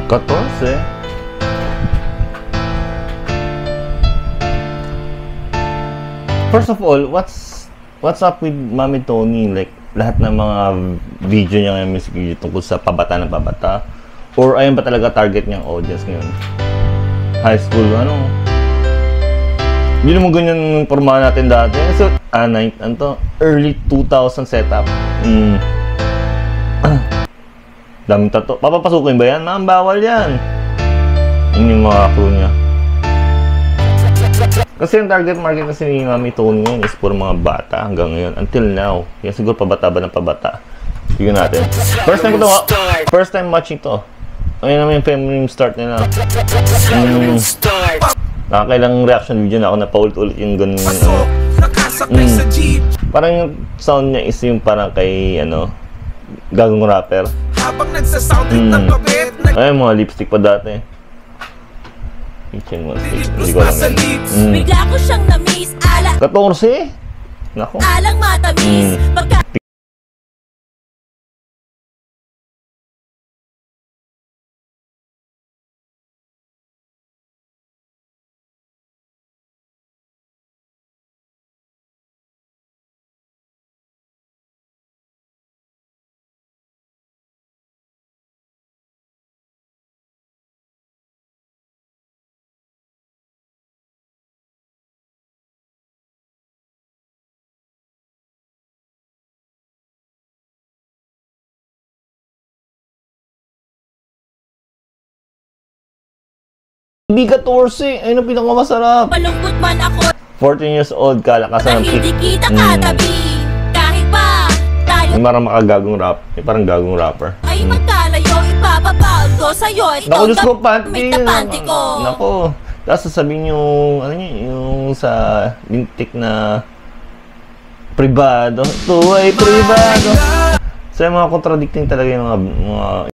14? First of all, what's up with Mami Tony? Like, lahat ng mga video niya ngayon music tungkol sa pabata ng pabata? Or ayun ba talaga target niyang audience ngayon? High school, ano? Hindi naman ganyan yung pormahan natin dati. So, early 2000 setup. Daming tato. Papapasukin ba yan? Ma'am, bawal yan. Yun yung mga crew niya. Kasi yung target market kasi ni Mami Tony ngayon is puro mga bata hanggang ngayon. Until now. Yan siguro pabata ba ng pabata. Tignan natin. First time watching to. Ayun naman yung feminine start nila. Nakakailang reaction video na ako na paulit-ulit yung ganun. Parang yung sound niya is yung parang kay gagong rapper. Ay, mga lipstick pa dati. Kitchen lipstick. Hindi ko alam yan. Bigla ko siyang na-miss. 14? Nako. Alang matamis. Hindi 14. Ayun ang pinakamasarap. Malungkot man ako 14 years old, kalakasan ng hindi kita katabi. Kahit pa tayo May parang makagagong rap. May parang gagong rapper. ay magkalayo, ipapabawal ko sa'yo. Naku, Diyos ko, panty! Panty ko. Naku. Tapos sasabihin yung, yung sa lintik na privado. Ito ay privado. So, yung mga contradicting talaga yung mga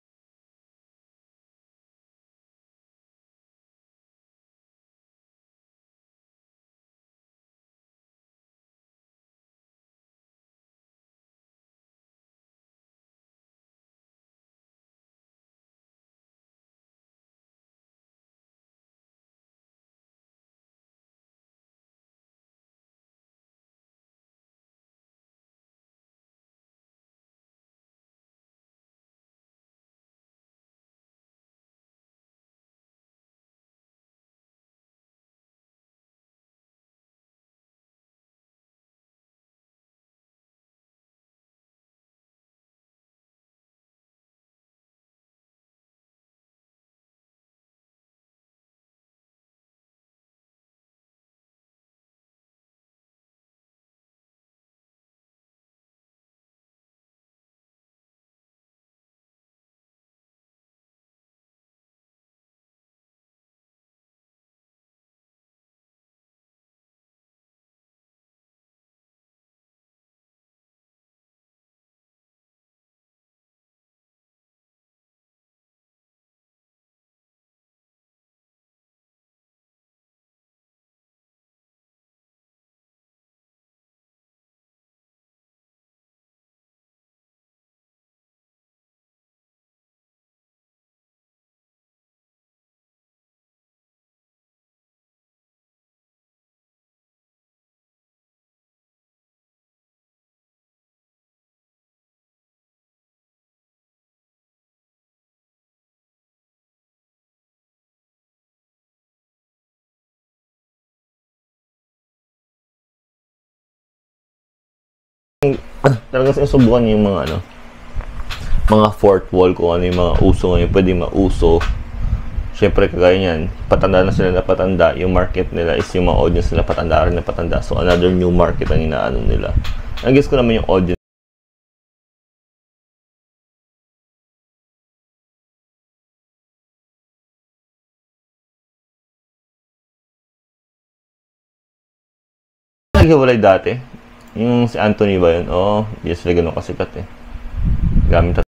talagang sinusubukan niya yung mga fourth wall kung ano yung mga uso ngayon pwede mauso. Siyempre kagaya niyan, patanda na sila na patanda, yung market nila is yung mga audience nila patanda rin na patanda, so another new market ang inaano nila. Ang guess ko naman yung audience naghiwalay dati. Yung si Anthony ba yun? Oo, yes, ganun kasikat eh. Gamit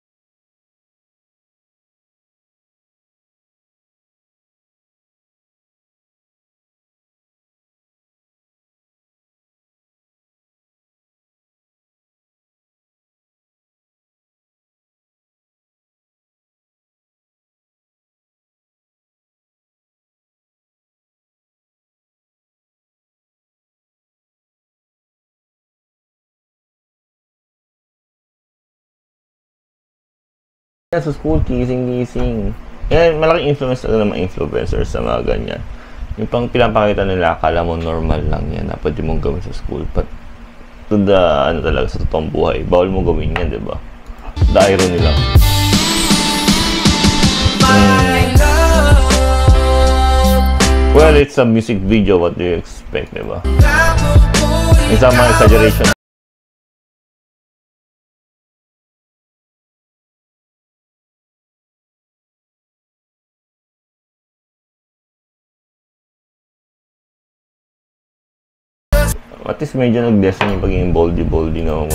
Sa school, kissing. Yan, malaking influence talaga ng mga influencers sa mga ganyan. Yung pang pinapakita nila, akala mo normal lang yan na pwede mong gawin sa school. But to the, talaga, sa totoong buhay, bawal mo gawin yan, di ba? The irony lang. Well, it's a music video. What do you expect, di ba? It's a mga exaggeration. At least medyo nag-design yung pagiging boldy na ako.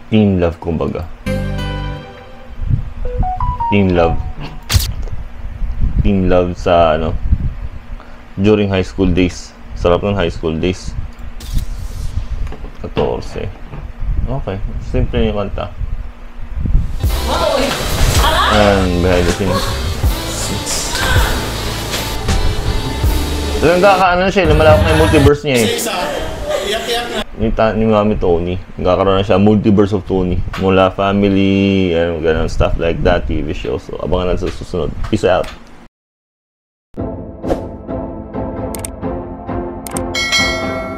Teen love, kumbaga. Teen love sa during high school days. Sarap ng high school days. 14. Okay, simple yung kanta. And behind the scenes. Nagkakaano siya, lumalawak na yung multiverse niya eh. Ni Mami Tony. Nagkakaroon na siya multiverse of Tony. Mula family, and ganun, stuff like that, TV show. So, abangan natin sa susunod. Peace out.